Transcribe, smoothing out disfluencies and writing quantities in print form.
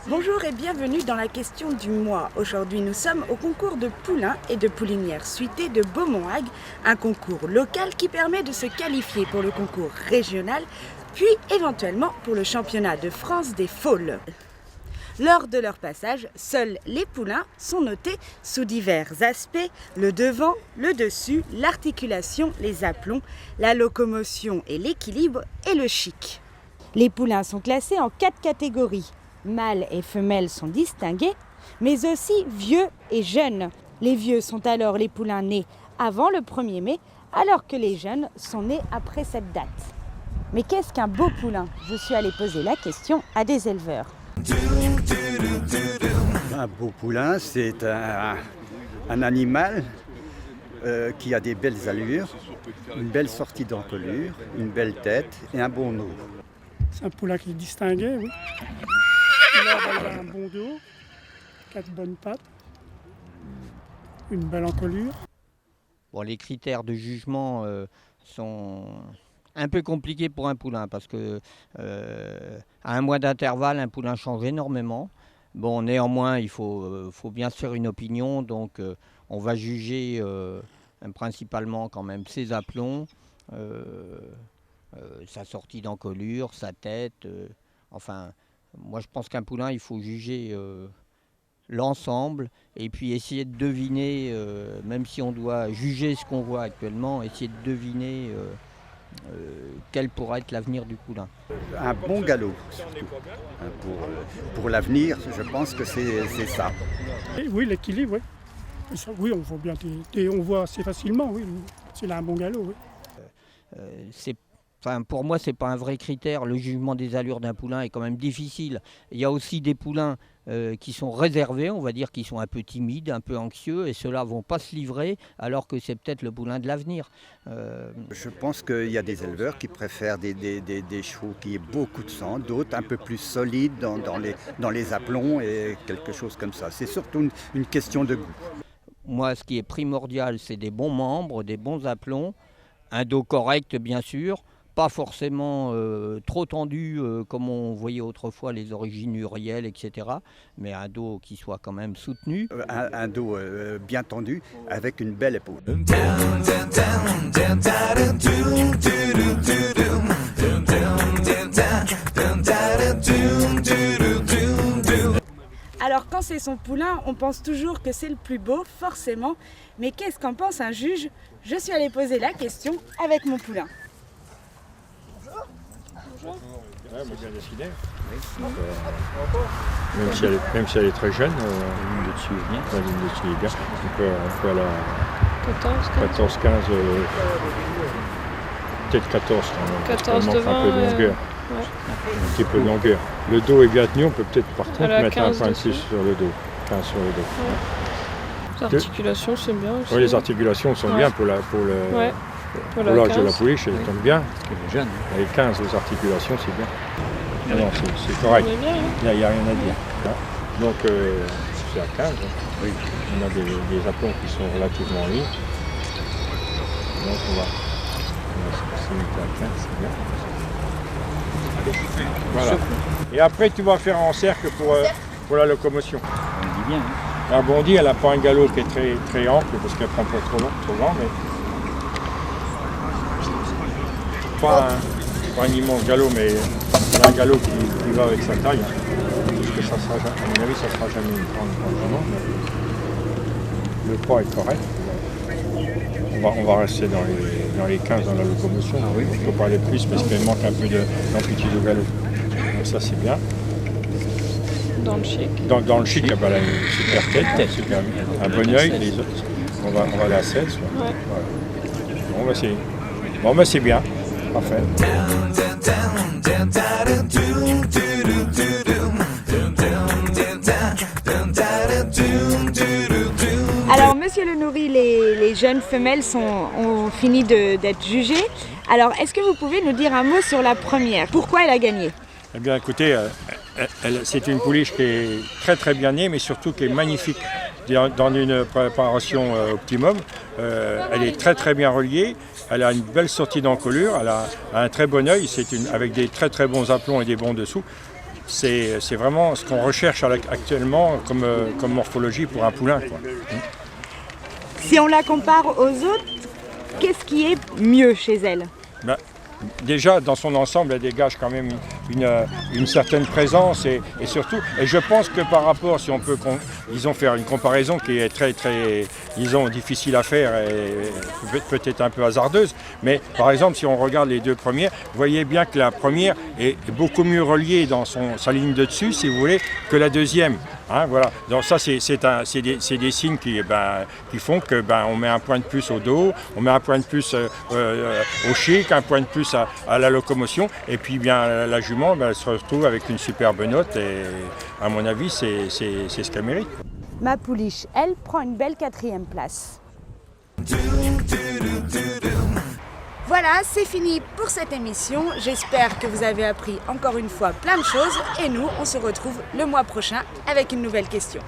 Bonjour et bienvenue dans la question du mois. Aujourd'hui, nous sommes au concours de poulains et de poulinières suitées de Beaumont-Hague, un concours local qui permet de se qualifier pour le concours régional, puis éventuellement pour le championnat de France des foals. Lors de leur passage, seuls les poulains sont notés sous divers aspects, le devant, le dessus, l'articulation, les aplombs, la locomotion et l'équilibre et le chic. Les poulains sont classés en 4 catégories. Mâles et femelles sont distingués, mais aussi vieux et jeunes. Les vieux sont alors les poulains nés avant le 1er mai, alors que les jeunes sont nés après cette date. Mais qu'est-ce qu'un beau poulain? Je suis allée poser la question à des éleveurs. Un beau poulain, c'est un animal qui a des belles allures, une belle sortie d'encolure, une belle tête et un bon dos. C'est un poulain qui est distingué, oui. Il a un bon dos, 4 bonnes pattes, une belle encolure. Bon, les critères de jugement sont un peu compliqués pour un poulain parce que à un mois d'intervalle, un poulain change énormément. Bon, néanmoins, il faut bien se faire une opinion, donc on va juger principalement quand même ses aplombs, sa sortie d'encolure, sa tête, enfin. Moi, je pense qu'un poulain, il faut juger l'ensemble et puis essayer de deviner, même si on doit juger ce qu'on voit actuellement, essayer de deviner quel pourra être l'avenir du poulain. Un bon galop, surtout. Pour l'avenir, je pense que c'est ça. Et oui, l'équilibre, oui. Ça, oui, on voit bien, on voit assez facilement, oui. C'est là un bon galop, oui. Pour moi, ce n'est pas un vrai critère. Le jugement des allures d'un poulain est quand même difficile. Il y a aussi des poulains qui sont réservés, on va dire, qui sont un peu timides, un peu anxieux, et ceux-là ne vont pas se livrer, alors que c'est peut-être le poulain de l'avenir. Je pense qu'il y a des éleveurs qui préfèrent des chevaux qui aient beaucoup de sang, d'autres un peu plus solides dans les aplombs et quelque chose comme ça. C'est surtout une question de goût. Moi, ce qui est primordial, c'est des bons membres, des bons aplombs, un dos correct, bien sûr, pas forcément trop tendu comme on voyait autrefois les origines urielles, etc. Mais un dos qui soit quand même soutenu. Un dos bien tendu avec une belle épaule. Alors quand c'est son poulain, on pense toujours que c'est le plus beau, forcément. Mais qu'est-ce qu'en pense un juge? Je suis allée poser la question avec mon poulain. Ouais, moi bien dessiné. Oui. Même si elle est très jeune, la ligne de dessus est bien. La ligne de dessus est bien. On peut aller à 14, 15, peut-être 14 quand même. 14 devant, un peu de longueur. Ouais. Un petit peu de longueur. Le dos est bien tenu, on peut peut-être par contre mettre un point de 6 sur le dos. 15 sur le dos. Ouais. Les articulations, c'est bien aussi. Oui, les articulations sont bien pour l'âge de la pouliche, elle tombe bien. Parce qu'elle est jeune. Elle est 15, les articulations, c'est bien. Non, c'est correct. Il n'y a rien à dire. Donc, c'est à 15. Oui. On a des aplombs qui sont relativement libres. Donc, on va se mettre à 15, c'est bien. Voilà. Et après, tu vas faire en cercle pour la locomotion. On dit bien. Hein. La Bondy, elle n'a pas un galop qui est très, très ample parce qu'elle prend pas trop lent, mais pas un immense galop, mais un galop qui va avec sa taille. Parce que ça sera, à mon avis, ça ne sera jamais une grande jument, mais le poids est correct. On va rester dans les 15 dans la locomotion. Ah oui. On ne peut pas aller plus parce qu'il manque un peu d'amplitude au galop. Donc ça, c'est bien. Dans le chic. Dans le chic, elle a une super tête, un bon œil. On va aller à 16. Ouais. Bon, c'est bien. Parfait. Alors, monsieur le nourri, les jeunes femelles ont fini d'être jugées. Alors, est-ce que vous pouvez nous dire un mot sur la première? Pourquoi elle a gagné? Eh bien, écoutez, C'est une pouliche qui est très très bien née, mais surtout qui est magnifique dans une préparation optimum. Elle est très très bien reliée, elle a une belle sortie d'encolure, elle a un très bon œil, avec des très très bons aplombs et des bons dessous. C'est vraiment ce qu'on recherche actuellement comme morphologie pour un poulain, quoi. Si on la compare aux autres, qu'est-ce qui est mieux chez elle? Déjà, dans son ensemble, elle dégage quand même une certaine présence et surtout, et je pense que par rapport, si on peut, disons, faire une comparaison qui est très, très, disons, difficile à faire et peut-être un peu hasardeuse, mais par exemple, si on regarde les deux premières, vous voyez bien que la première est beaucoup mieux reliée dans sa ligne de dessus, si vous voulez, que la deuxième. Hein, voilà. Donc ça, c'est des signes qui font que on met un point de plus au dos, on met un point de plus au chic, un point de plus à la locomotion, et puis la jument elle se retrouve avec une superbe note, et à mon avis, c'est ce qu'elle mérite. Ma pouliche, elle, prend une belle 4e place. Voilà, c'est fini pour cette émission. J'espère que vous avez appris encore une fois plein de choses. Et nous, on se retrouve le mois prochain avec une nouvelle question.